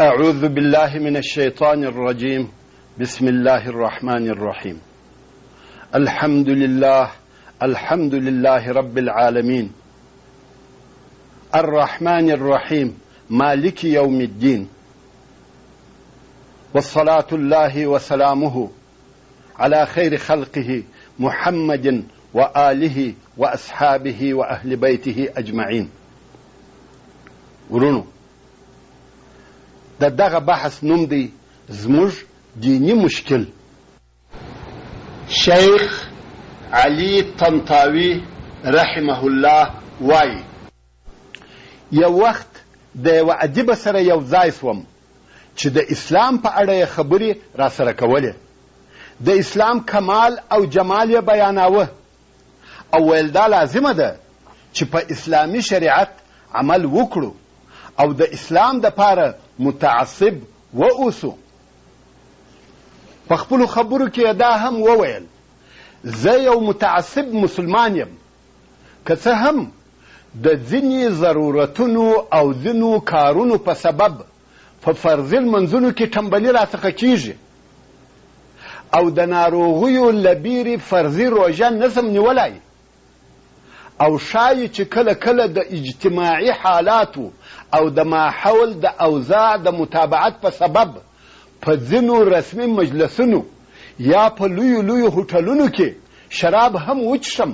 أعوذ بالله من الشيطان الرجيم. بسم الله الرحمن الرحيم. الحمد لله رب العالمين الرحمن الرحيم مالك يوم الدين، والصلاة الله وسلامه على خير خلقه محمد وآله وأصحابه وأهل بيته أجمعين. ورونو دغه بحث نوم دی زموږ دینی مشکل. شیخ علي طنطاوي رحمه الله وایي یو وخت د یو ادیب سره یو ځای سوم چې د اسلام په اړه خبرې را سره کولې. د اسلام کمال او جمال یې بیاناوه او ویل دا لازمه ده چې په اسلامي شریعت عمل وکړو او د اسلام دپاره متعصب واوسو. په خپلو خبرو کې دا هم وویل زه یو متعصب مسلمان یم، که څه هم د ځینې ضرورتونو او ځینو کارونو په سبب په فرضي لمنځونو کې ټمبلي راڅخه کیږي او د ناروغیو له بیرې فرضي روژه نسم نیولی، او ښایي چې کله کله د اجتماعي حالاتو او د ماحول د اوضاع د متابعت په سبب په ځینو رسمي مجلسونو یا په لویو لویو هوټلونو کې شراب هم وچښم.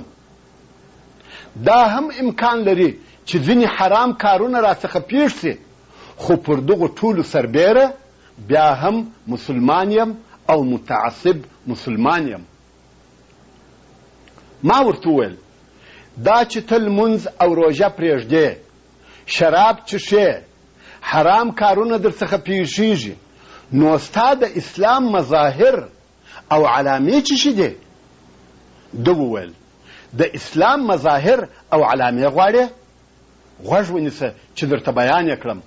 دا هم امکان لري چې ځینې حرام کارونه راڅخه پیښ سي، خو پر دغو ټولو سربیره بیا هم مسلمان یم او متعصب مسلمان یم. ما ورته وویل دا چې ته لمونځ او روژه پرېږدې، شراب څښې، حرام کارونه در څخه پیښیږي، نو ستا د اسلام مظاهر او علامې څه شي دي؟ ده وویل د اسلام مظاهر او علامې غواړې؟ غوږ ونیسه چې درته بیان یې کړم.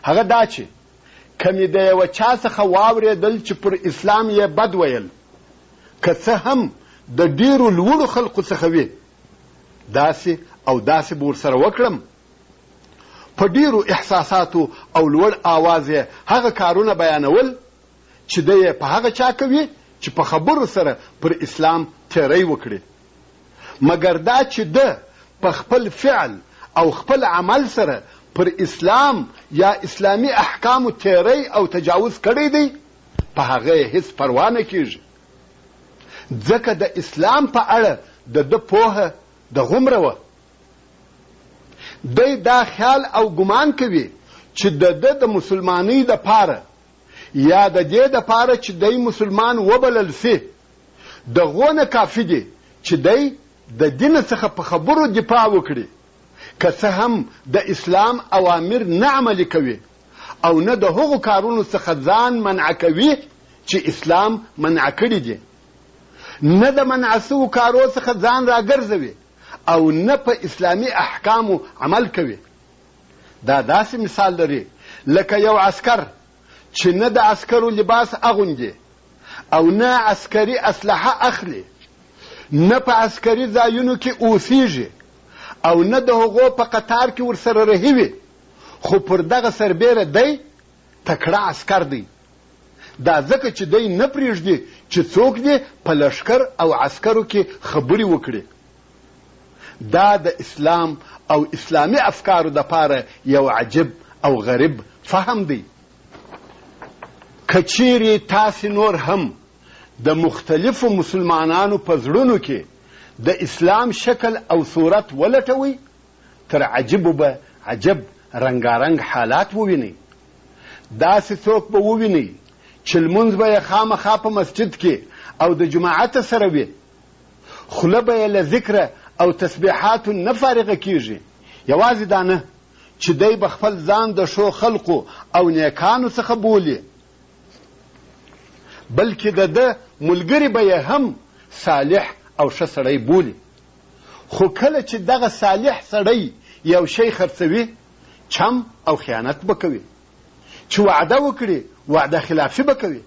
هغه دا چې که مې د یوه چا څخه واورېدل چې پر اسلام یې بد ویل، که څه هم د ډېرو لوړو خلقو څخه وي، داسې او داسې به ورسره وکړم. په ډېرو احساساتو او لوړ آواز یې هغه کارونه بیانول چې ده یې په هغه چا کوي چې په خبرو سره پر اسلام تیری وکړي، مګر دا چې ده په خپل فعل او خپل عمل سره پر اسلام یا اسلامي احکامو تیری او تجاوز کړی دی، په هغه یې هیڅ پروا نه کیږي، ځکه د اسلام په اړه د ده پوهه د غومره وه. دی دا خیال او ګمان کوي چې د ده د مسلمانۍ دپاره یا د دې دپاره چې دی مسلمان وبلل سي دغو نه کافي دي چې دی د دین څخه په خبرو دفاع وکړي، که څه هم د اسلام اوامر نه عملي کوي او نه د هغو کارونو څخه ځان منع کوي چې اسلام منع کړي دي، نه د منع سوو کارو څخه ځان راګرځوي او نه په اسلامي احکامو عمل کوي. دا داسې مثال لري لکه یو عسکر چې نه د عسکرو لباس اغوندي او نه عسکري اسلحه اخلي، نه په عسکري ځایونو کې اوسیږي او نه د هغو په قطار کې ورسره رهي، خو پر دغه سربیره دی تکړه عسکر دی. دا ځکه چې دی نه پرېږدي چې څوک دی په لښکر او عسکرو کې خبرې وکړي. دا د اسلام او اسلامي افکارو دپاره یو عجیب او غریب فهم دی. که چیرې تاسې نور هم د مختلفو مسلمانانو په زړونو کې د اسلام شکل او صورت ولټوئ، تر عجیبو به عجب رنګارنګ حالات ووینئ. داسې څوک به ووینئ چې لمونځ به یې خامخا په مسجد کې او د جماعت سره وي، خوله به یې له ذکره او تسبیحاتو نه فارغه کیږي. یوازې دا نه چې دی به خپل ځان د ښو خلقو او نیکانو څخه بولي، بلکې د ده ملګري به یې هم صالح او ښه سړی بولي. خو کله چې دغه صالح سړی یو شی خرڅوي، چم او خیانت به کوي، چې وعده وکړي وعده خلافي به کوي.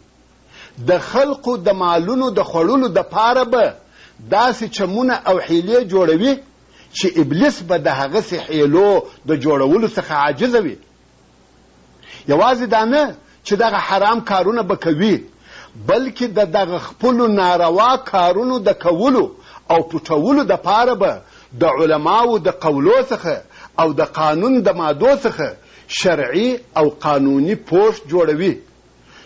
د خلقو د مالونو د خوړلو دپاره به داسې چمونه او حیلې جوړوي چې ابلیس به د هغسې حیلو د جوړولو څخه عاجزه وي. یوازې دا نه چې دغه حرام کارونه به کوي، بلکې دغه خپلو ناروا کارونو د کولو او پټولو دپاره به د علماو د قولو څخه او د قانون د مادو څخه شرعي او قانوني پوښ جوړوي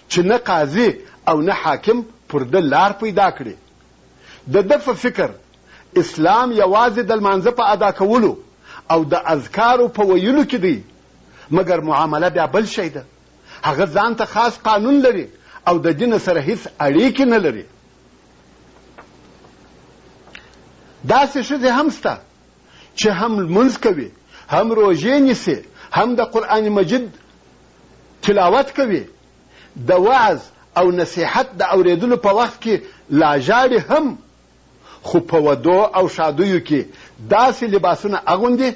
چې نه قاضي او نه حاکم پر ده لار پیدا کړي. د ده په فکر اسلام یوازې د لمانځه په ادا کولو او د اذکارو په ویلو کې دی، مګر معامله بیا بل شی ده. هغه ځان ته خاص قانون لري او د دین سره هیڅ اړیکې نه لري. داسې ښځې هم شته چې هم لمونځ کوي، هم روژې نیسي، هم د قرآن مجید تلاوت کوي، د وعظ او نصیحت د اورېدلو په وخت کې لا ژاړي هم، خو په ودو او شادیو کې داسې لباسونه اغوندي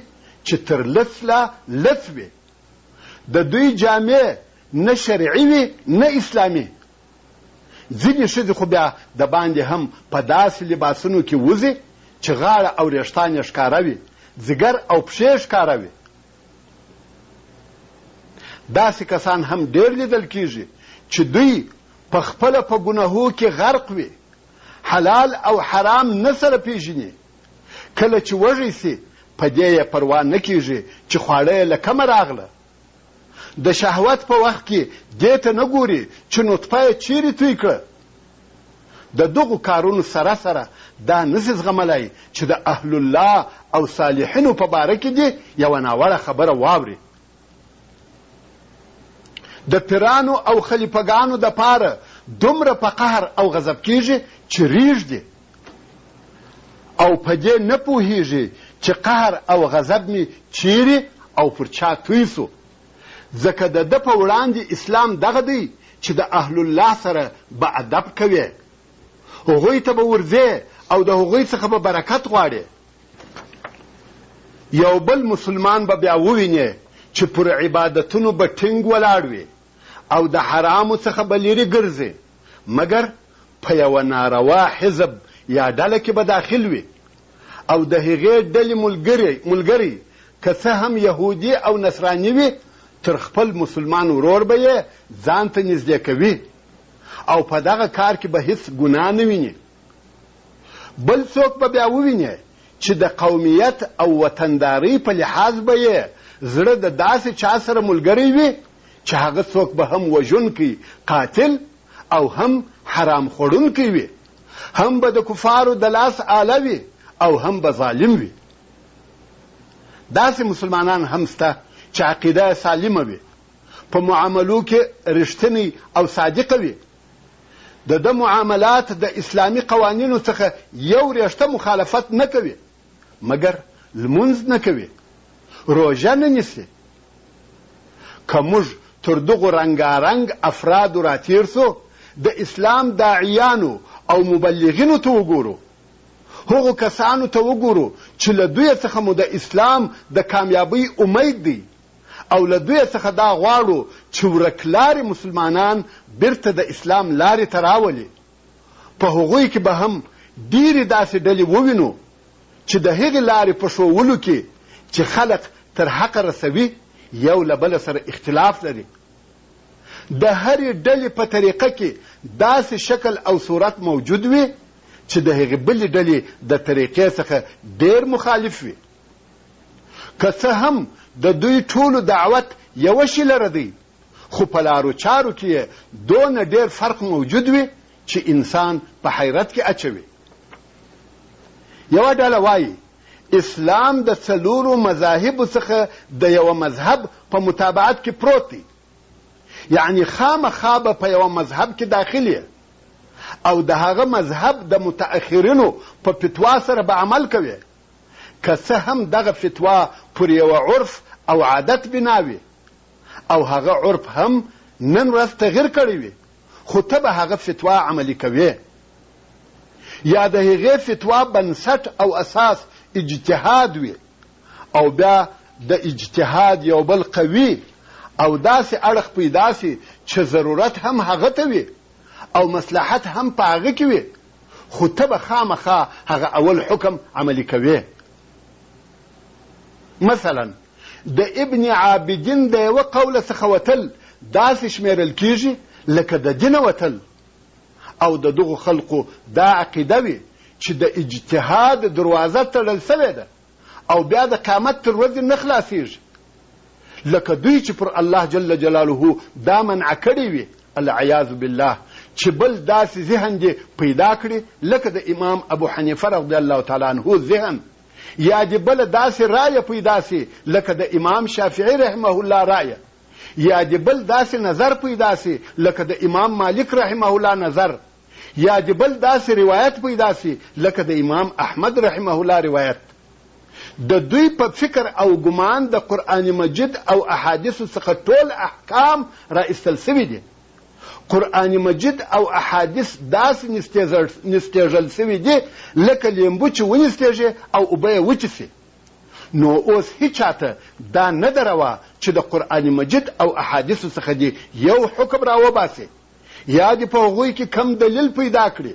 چې تر لڅ لا لڅ وي. د دوی جامې نه شرعي وي نه اسلامي. ځینې ښځې خو بیا د باندې هم په داسې لباسونو کې وځي چې غاړه او وریښتان یې ښکاره وي، ځګر او پښې ښکاره وي. داسې کسان هم ډېر لیدل کېږي چې دوی په خپله په ګناهو کې غرق وي، حلال او حرام نه سره پیژني. کله چې وږی سي په دې یې پروا نه کېږي چې خواړه یې له کمه راغله. د شهوت په وخت کې دې ته نه ګوري چې نطفه یې چیرې توی کړه. د دغو کارونو سره سره دا نسي زغملی چې د اهل الله او صالحینو په باره کې دې یوه ناوړه خبره واوري. د پیرانو او خلیفګانو دپاره دومره په قهر او غضب کېږي چې ریږدي، او په دې نه پوهېږي چې قهر او غضب مې چیرې او پر چا توی سو. ځکه د ده په وړاندې اسلام دغه دی چې د اهل الله سره به ادب کوي، هغوی ته به ورځې او د هغوی څخه به برکت غواړي. یو بل مسلمان به بیا وویني چې پر عبادتونو به ټینګ ولاړ وي او د حرامو څخه به لرې ګرځي، مګر په یوه ناروا حزب یا ډله کې به داخل وي او د هغې ډلې ملګری که څه هم یهودي او نصراني وي، تر خپل مسلمان ورور به یې ځان ته نږدې کوي او په دغه کار کې به هیڅ ګناه نه ویني. بل څوک به بیا وویني چې د قومیت او وطندارۍ په لحاظ به یې زړه د داسې چا سره ملګری وي چې هغه څوک به هم وژونکی قاتل او هم حرام خوړونکی وي، هم به د کفارو د لاس آله وي او هم به ظالم وي. داسې مسلمانان هم شته چې عقیده سالمه وي، په معاملو کې رښتینی او صادقه وي، د ده معاملات د اسلامي قوانینو څخه یو ریښته مخالفت نه کوي، مګر لمونځ نه کوي، روژه نه نیسي. که موږ تر دغو رنګارنګ افرادو راتیر سو د اسلام داعیانو او مبلغینو ته وګورو، هغو کسانو ته وګورو چې له دوی څخه مو د اسلام د کامیابۍ امید دی او له دوی څخه دا غواړو چې ورکلارې مسلمانان بیرته د اسلام لارې ته راولي، په هغوی کې به هم ډیرې داسې ډلې ووینو چې د هغې لارې په ښوولو کې چې خلق تر حقه رسوي یو له بله سره اختلاف لري. د هرې ډلې په طریقه کې داسې شکل او صورت موجود وي چې د هغې بلې ډلې د طریقې څخه ډیر مخالف وي. که څه هم د دوی ټولو دعوت یوه شیلره دی، خو په لارو چارو کې دونه ډیر فرق موجود وي چې انسان په حیرت کې اچوي. یوه ډله وایي اسلام د څلورو مذاهبو څخه د یوه مذهب په متابعت کې پروت دی، یعنی خامخا به په یوه مذهب کې داخل او د هغه مذهب د متأخرینو په فتوا سره به عمل کوي، که څه هم دغه فتوا پر یوه عرف او عادت بناوي او هغه عرف هم نن ورځ تغیر کړی وي، خو ته به هغه فتوا عملي کوي. یا د هغې فتوا بنسټ او اساس اجتهاد وي او بیا د اجتهاد یو بل قوي او داسې اړخ پیدا سي چې ضرورت هم هغه ته وي او مصلحت هم په هغه کې وي، خو ته به خامخا هغه اول حکم عملي کوي. مثلا د ابن عابدین د یوه قوله څخه وتل داسې شمیرل کیږي لکه د دینه وتل. او د دغو خلقو دا عقیده وي چې د اجتهاد دروازه تړل سوې ده او بیا د قیامت تر ورځې نه خلاصېږي، لکه دوی چې پر الله جل جلاله دا منع کړې وي العیاذ بالله، چې بل داسې ذهن دې پیدا کړي لکه د امام ابو حنیفه رضی الله تعالی عنه ذهن، یا دې بله داسې رایه پیدا سي لکه د امام شافعي رحمه الله رایه، یا دې بل داسې نظر پیدا سي لکه د امام مالک رحمه الله نظر، یا دې بل داسې روایت پیدا سي لکه د امام احمد رحمه الله روایت. د دوی په فکر او ګمان د قرآن مجید او احادیثو څخه ټول احکام را ایستل سوي دي. قرآن مجید او احادیث داسې نستېژل سوي دي لکه لیمبو چې ونستېږي او اوبه یې وچې سي. نو اوس هیچاته دا نه ده روا چې د قرآن مجید او احادیثو څخه دي یو حکم را وباسي یا دې په هغوی کې کم دلیل پیدا کړي،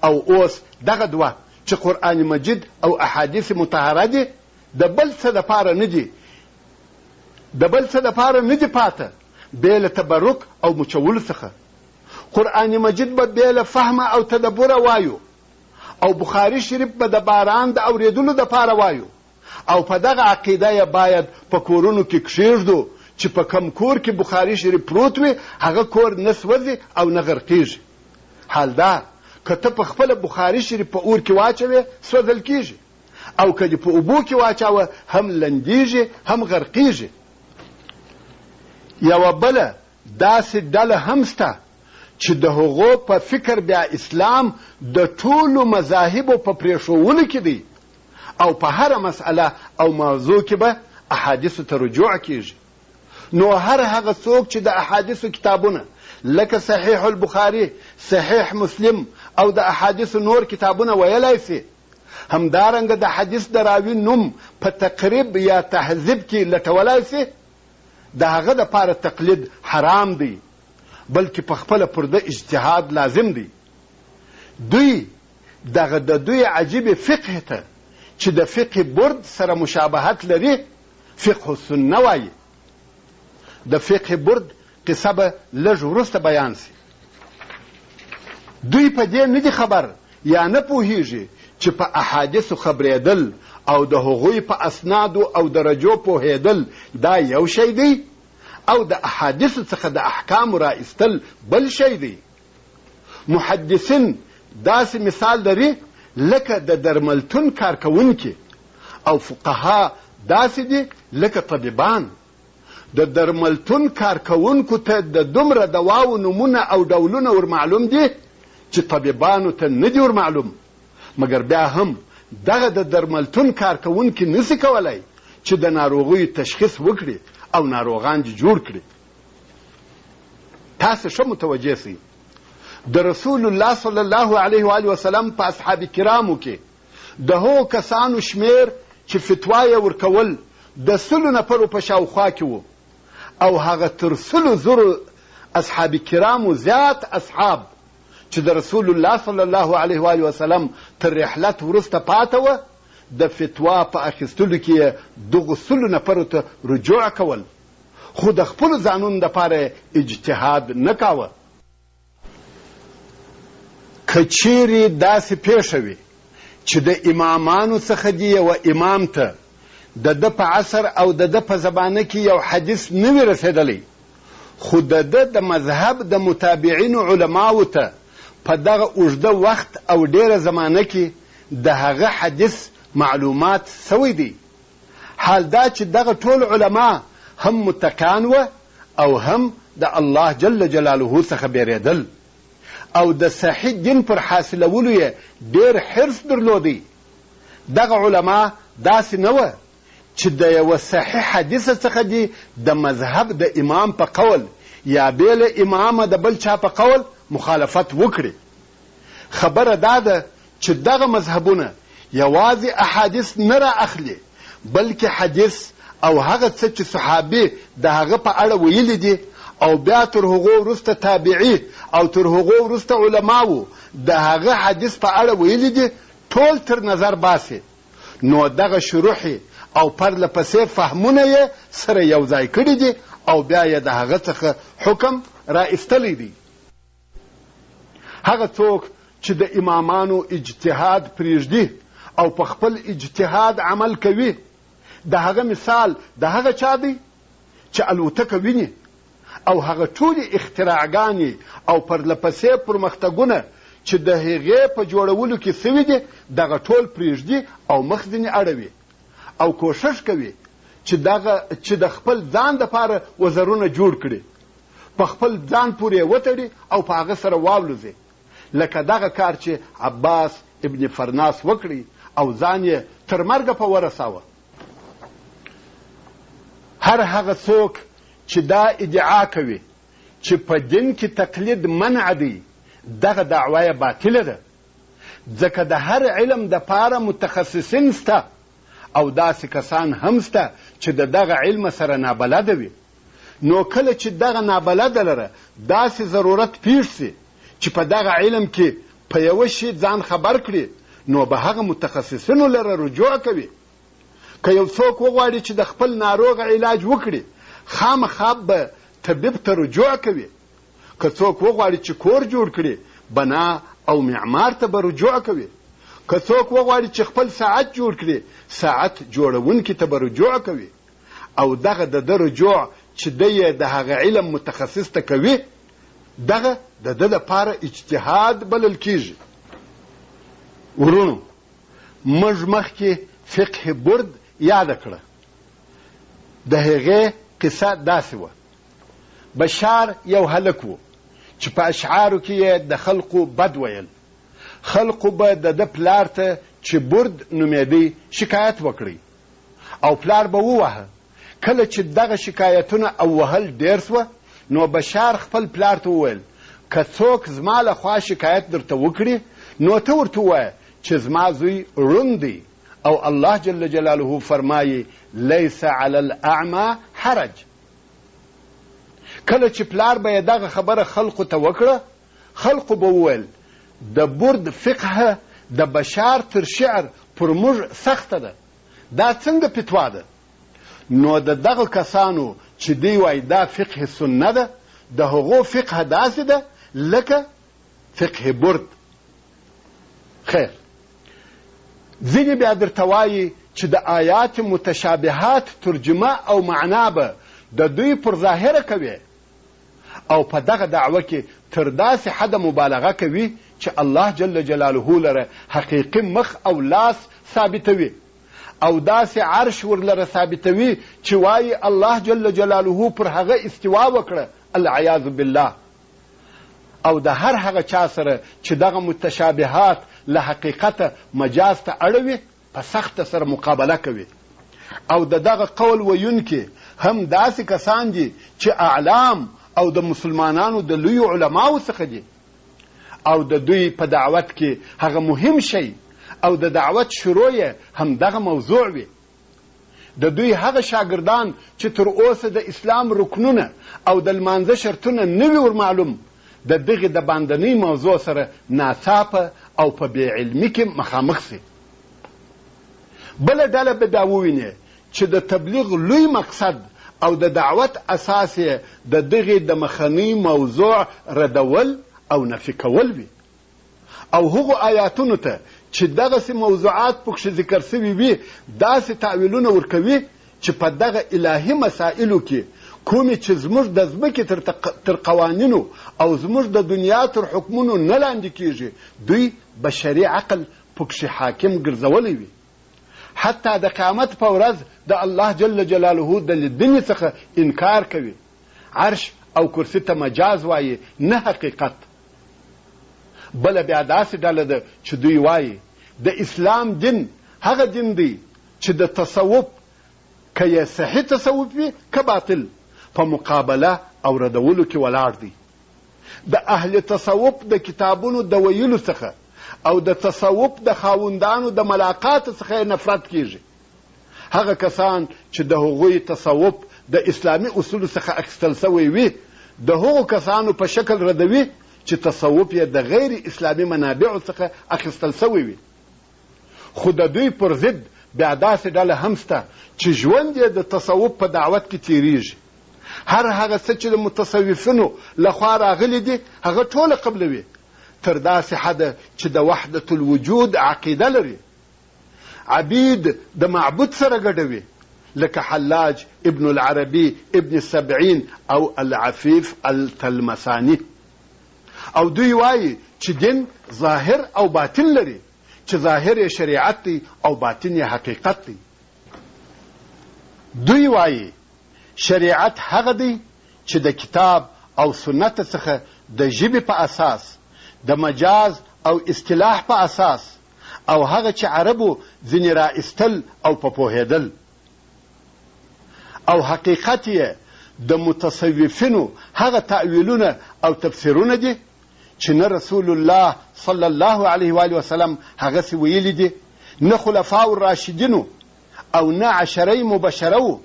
او اوس دغه دوه چې قرآن مجید او احادیث مطهره دي د بل څه دپاره نه دي پاته بې له تبرک او مچولو څخه. قرآن مجید به بې له فهمه او تدبره وایو، او بخاري شریف به د باران د اورېدلو دپاره وایو، او په دغه عقیده یې باید په کورونو کې کښېږدو چې په کم کور کې بخاري شریف پروت وي هغه کور نه سوځي او نه غرقېږي. حال دا که ته په خپله بخاري شریف په اور کې واچوې سوځل کېږي، او که دې په اوبو کې واچوه هم لندېږي هم غرقېږي. یوه بله داسې ډله هم سته چې د هغو په فکر بیا اسلام د ټولو مذاهبو په پرېښولو کې دی، او په هره مسئله او موضوع کې به احادیثو ته رجوع کېږي. نو هر هغه څوک چې د احادیثو کتابونه لکه صحیح البخاري، صحیح مسلم او د احادیثو نور کتابونه ویلی سي، همدارنګه د حدیث د راوي نوم په تقریب یا تهذیب کې لټولی سي، د هغه دپاره تقلید حرام دی، بلکې په خپله پر ده اجتهاد لازم دی. دوی دغه د دوی عجیب فقه ته چې د فقه برد سره مشابهت لري فقه السنه وایي. د فقه برد قصه به لږ وروسته بیان سي. دوی په دې نه دي خبر یا نه پوهیږي چې په احادیثو خبرېدل او د هغوی په اسنادو او درجو پوهېدل دا یو شی دی، او د احادیثو څخه د احکامو را ایستل بل شی دی. محدثین داسې مثال لري لکه د درملتون کارکوونکي، او فقها داسې دي لکه طبیبان. د درملتون کارکوونکو ته د دومره دواو نومونه او ډولونه ورمعلوم دي چې طبیبانو ته نه دي ورمعلوم، مګر بیا هم دغه د درملتون کارکوونکي نسي کولی چې د ناروغیو تشخیص وکړي او ناروغان دې جوړ کړي. تاسو ښه متوجه سئ د رسول الله صلی الله علیه و آله وسلم په اصحاب کرامو کې د هغو کسانو شمیر چې فتوا یې ورکول د 100 نفرو په شاوخوا کې وو، او هغه تر 100,000 اصحاب کرامو زیات اصحاب چې د رسول الله صلی الله علیه و آله وسلم تر رحلت وروسته پاته وه، د فتوا په اخیستلو کې دغو 100 نفرو ته رجوع کول، خو د خپلو ځانونو دپاره اجتهاد نه کاوه. که چیرې داسې پیښه وي چې د امامانو څخه دي یوه امام ته د ده په عصر او د ده په زمانه کې یو حدیث نه وي رسېدلی، خو د ده د مذهب د متابعینو علماو ته په دغه اوږده وخت او ډېره زمانه کې د هغه حدیث معلومات سوی دی. حال دا چې دغه ټول علما هم متقان وه او هم د الله جل جلاله څخه بیرېدل، او د صحیح دین پر حاصلولو یې ډېر حرص درلودی. دغه علما داسې نه وه چې د یوه صحیح حدیثه څخه دي د مذهب د امام په قول یا بې له امامه د بل چا په قول مخالفت وکړي. خبره دا ده چې دغه مذهبونه یوازې احادیث نه را اخلي، بلکې حدیث او هغه څه چې صحابي د هغه په اړه ویلي دي او بیا تر هغو وروسته تابعي او تر هغو وروسته علماو د هغه حدیث په اړه ویلي دي ټول تر نظر باسي. نو دغه شروحي او پرله پسې فهمونه یې سره یو ځای کړي دي او بیا یې د هغه څخه حکم را ایستلی دی. هغه څوک چې د امامانو اجتهاد پرېږدي او په خپل اجتهاد عمل کوي، د هغه مثال د هغه چا دی چې الوتکه ویني او هغه ټولې اختراعګانې او پرلپسې پرمختګونه چې د هغې په جوړولو کې سوي دي دغه ټول پرېږدي او مخ ځینې اړوي او کوښښ کوي چې د خپل ځان دپاره وزرونه جوړ کړي، په خپل ځان پورې وتړي او په هغه سره والوځي، لکه دغه کار چې عباس ابن فرناس وکړي او ځان یې تر مرګه په ورساوه. هر هغه څوک چې دا ادعا کوي چې په دین کې تقلید منع دی، دغه دعوه یې باطله ده، ځکه د هر علم دپاره متخصصین سته او داسې کسان هم سته چې د دغه علم سره نابلده وي. نو کله چې دغه نابلده لره داسې ضرورت پیښ سي چې په دغه علم کې په یوه شي ځان خبر کړي، نو به هغه متخصصینو لره رجوع کوي. که یو څوک وغواړي چې د خپل ناروغ علاج وکړي، خامخا به طبیب ته رجوع کوي. که څوک وغواړي چې کور جوړ کړي، بنا او معمار ته به رجوع کوي. که څوک وغواړي چې خپل ساعت جوړ کړي، ساعت جوړونکي ته به رجوع کوي. او دغه د ده رجوع چې دی یې د هغه علم متخصص ته کوي، دغه د ده لپاره اجتهاد بلل کیږي. ورونو، موږ مخکې فقه برد یاده کړه. د هغې قصه داسې وه: بشار یو هلک و چې په اشعارو کې یې د خلقو بد ویل. خلقو به د ده پلار ته چې برد نومېدی شکایت وکړي او پلار به ووهه. کله چې دغه شکایتونه او وهل ډېر سوه، نو بشار خپل پلار ته وویل: که څوک زما له خوا شکایت درته وکړي، نو ته ورته ووایه چې زما زوی ړوند دی او الله جل جلاله فرمایي: لیس علی الاعمى حرج. کله چې پلار به یې دغه خبره خلقو ته وکړه، خلقو به وویل: د برد فقه د بشار تر شعر پر موږ سخته ده، دا څنګه فتوا ده؟ نو د دغه کسانو چې دوی وایي دا فقه سنه ده، د هغو فقه داسې ده لکه فقه برد. خیر، ځینې بیا درته وایي چې د آیات متشابهات ترجمه او معنا به د دوی پر ظاهره کوي او په دغه دعوه کې تر داسې حده مبالغه کوي چې الله جل جلاله لره حقیقي مخ او لاس ثابتوي او داسې عرش ورلره ثابتوي چې وایي الله جل جلاله پر هغه استوا وکړه، العیاذ بالله. او د هر هغه چا سره چې دغه متشابهات له حقیقته مجاز ته اړوي، په سخته سره مقابله کوي. او د دغه قول ویونکي هم داسې کسان دي چې اعلام او د مسلمانانو د لویو علماو څخه دي، او د دوی په دعوت کې هغه مهم شی او د دعوت شروع یې هم دغه موضوع وي. د دوی هغه شاګردان چې تر اوسه د اسلام رکنونه او د لمانځه شرطونه نه وي ورمعلوم، د دغې د باندنۍ موضوع سره ناڅاپه او په بې علمي کې مخامخ سي. بله ډله به دا وویني چې د تبلیغ لوی مقصد او د دعوت اساس یې د دغې د مخنۍ موضوع ردول او نفي کول وي، او هغو آیاتونو ته چې دغسې موضوعات پکښې ذکر سوي وي داسې تعویلونه ورکوي چې په دغه الهي مسائلو کې کومې چې زموږ د ځمکې تر قوانینو او زموږ د دنیا تر حکمونو نه لاندې کیږي، دوی بشري عقل پکښې حاکم ګرځولی وي. حتی د قیامت په ورځ د الله جل جلاله د لیدنې څخه انکار کوي. عرش او کرسي ته مجاز وایي، نه حقیقت. بله بیا داسې ډله ده چې دوی وایي د اسلام دین هغه دین دی چې د تصوف که یې صحیح تصوف وي که باطل په مقابله او ردولو کې ولاړ دی. د اهل تصوف د کتابونو د ویلو څخه او د تصوف د خاوندانو د ملاقات څخه نفرت کیږي. هغه کسان چې د هغوی تصوف د اسلامي اصولو څخه اخیستل سوی وي، د هغو کسانو په شکل ردوي چې تصوف یې د غیر اسلامي منابعو څخه اخیستل سوی وي. خو د دوی پر ضد بیا داسې ډله هم سته چې ژوند یې د تصوف په دعوت کې تیریږي. هر هغه څه چې د متصوفینو لخوا راغلي دي هغه ټوله قبلوي، تر داسې حده چې د وحدت الوجود عقیده لري. عبید د معبود سره ګډوي، لکه حلاج ابن العربي ابن السبعین او العفیف التلمسانی. او دوی وایي چې دین ظاهر او باطن لري، چې ظاهر یې شریعت دی او باطن یې حقیقت دی. دوی وایي شریعت هغه دی چې د کتاب او سنت څخه د ژبې په اساس، د مجاز او اصطلاح په اساس، او هغه چې عربو ځینې را ایستل او په پوهېدل، او حقیقت یې د متصوفینو هغه تأویلونه او تفسیرونه دي چې نه رسول الله صلی الله علیه و آله وسلم هغسې ویلي دي، نه خلفاء الراشدینو او نه عشره مبشره وو،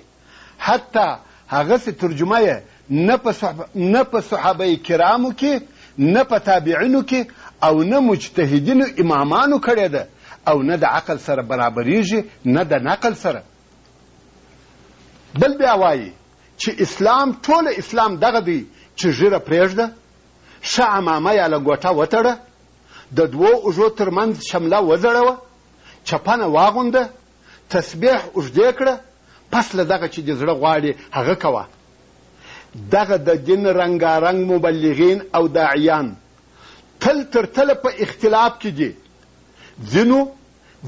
حتی هغسې ترجمه یې نه په صحابه کرامو کې، نه په تابعینو کې، او نه مجتهدینو امامانو کړې ده، او نه د عقل سره برابریږي، نه د نقل سره. بل بیا وایي چې اسلام ټوله اسلام دغه دی چې ږیره پرېږده، ښه عمامه یا لنګوټه وتړه، د دوو اوږو ترمنځ شمله وځړوه، چپنه واغونده، تسبیح اوږدې کړه، پس له دغه چې د زړه غواړي هغه کوه. دغه د دین رنګارنګ مبلغین او داعیان تل تر تله په اختلاف کې دي،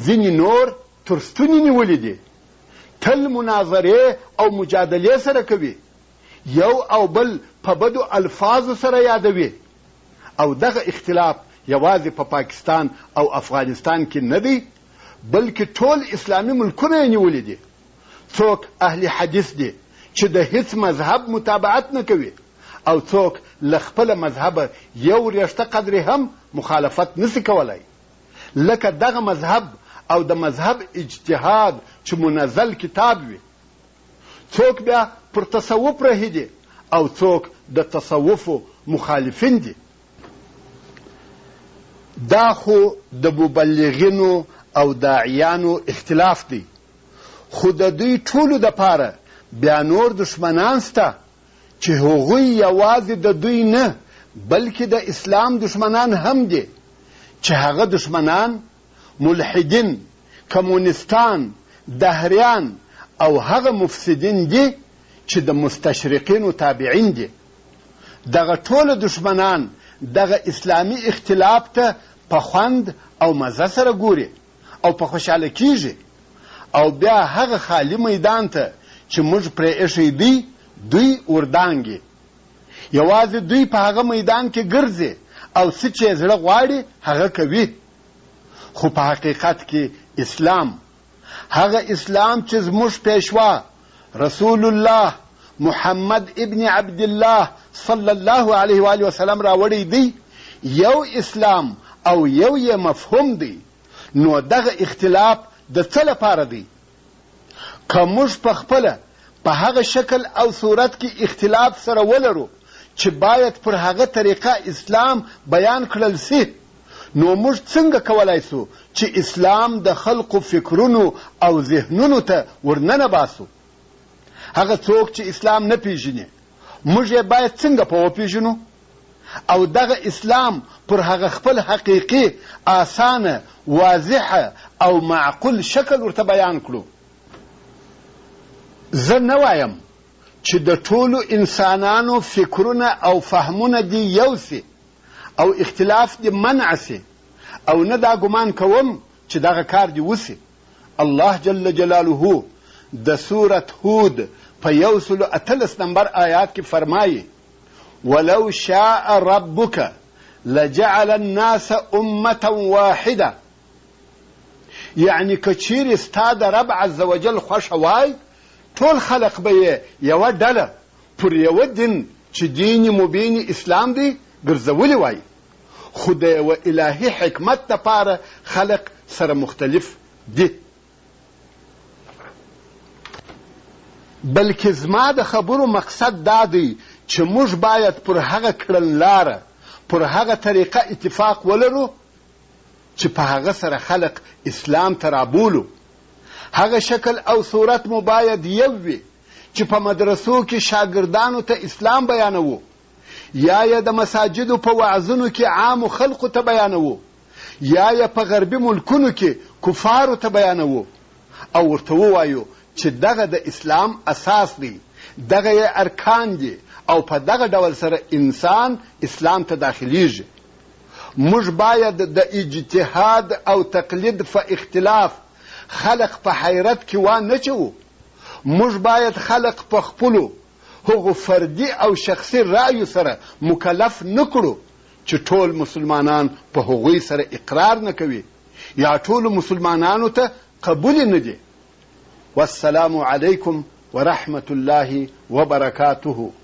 ځینې نور تر ستوني نیولي دي، تل مناظرې او مجادلې سره کوي، یو او بل په بدو الفاظو سره یادوي. او دغه اختلاف یوازې په پاکستان او افغانستان کې نه دی، بلکې ټول اسلامي ملکونه یې نیولي دي. څوک اهل حدیث دي چې د هیڅ مذهب متابعت نه کوي، او څوک له خپله مذهبه یو ریښته قدرې هم مخالفت نسی کولی، لکه دغه مذهب او د مذهب اجتهاد چې منزل کتاب وي. څوک بیا پر تصوف رهي دي، او څوک د تصوفو مخالفین دي. دا خو د مبلغینو او داعیانو اختلاف دی، خو د دوی ټولو دپاره بیا نور دشمنان سته چې هغوی یوازې د دوی نه بلکې د اسلام دشمنان هم دي، چې هغه دشمنان ملحدین، کمونستان، دهریان او هغه مفسدین دي چې د مستشرقینو تابعین دي. دغه ټول دشمنان دغه اسلامي اختلاف ته په خوند او مزه سره ګوري او په خوشحاله کیږي، او بیا هغه خالی میدان ته چې موږ پرې ایښی دی دوی وردانګي. یوازې دوی په هغه میدان کې ګرځي او څه چې زړه غواړي هغه کوي. خو په حقیقت کې اسلام، هغه اسلام چې زموږ پیشوا رسول الله محمد ابن عبد الله صلی الله علیه و آله وسلم راوړی دی، یو اسلام او یو یې مفهوم دی. نو دغه اختلاف د څه لپاره دی؟ که موږ په خپله په هغه شکل او صورت کې اختلاف سره ولرو چې باید پر هغه طریقه اسلام بیان کړل سي، نو موږ څنګه کولای سو چې اسلام د خلقو فکرونو او ذهنونو ته ورننه باسو؟ هغه څوک چې اسلام نه پیژني موږ یې باید څنګه په وپیژنو؟ او دغه اسلام پر هغه خپل حقیقي، آسانه، واضحه او معقول شکل ورته بیان کړو. زه نه وایم چې د ټولو انسانانو فکرونه او فهمونه دي یو سي او اختلاف دي منع سي، او نه دا ګمان کوم چې دغه کار دي وسي. الله جل جلاله د سورة هود په 118 نمبر آیات کې فرمایي: ولو شاء ربك لجعل الناس امة واحده. یعنی که چیرې ستا د رب عز وجل خوښه وای، ټول خلق به یې یوه ډله پر یوه دین چې دین مبین اسلام دی ګرځولی وای. خو د یوه الهي حکمت دپاره خلق سره مختلف دي. بلکې زما د خبرو مقصد دا دی چې موږ باید پر هغه کړنلاره، پر هغه طریقه اتفاق ولرو چې په هغه سره خلق اسلام ته رابولو. هغه شکل او صورت مو باید یو وي چې په مدرسو کې شاګردانو ته اسلام بیانوو، یا یې د مساجدو په وعظونو کې عامو خلقو ته بیانوو، یا یې په غربي ملکونو کې کفارو ته بیانوو او ورته ووایو چې دغه د اسلام اساس دی، دغه یې ارکان دي او په دغه ډول سره انسان اسلام ته داخلیږي. موږ باید د اجتهاد او تقلید په اختلاف خلق په حیرت کې وانه چوو. موږ باید خلق په خپلو هغو فردي او شخصي رایو سره مکلف نکړو چې ټول مسلمانان په هغوی سره اقرار نه کوي یا ټول مسلمانانو ته قبول نه دي. والسلام علیکم ورحمة الله وبرکاته.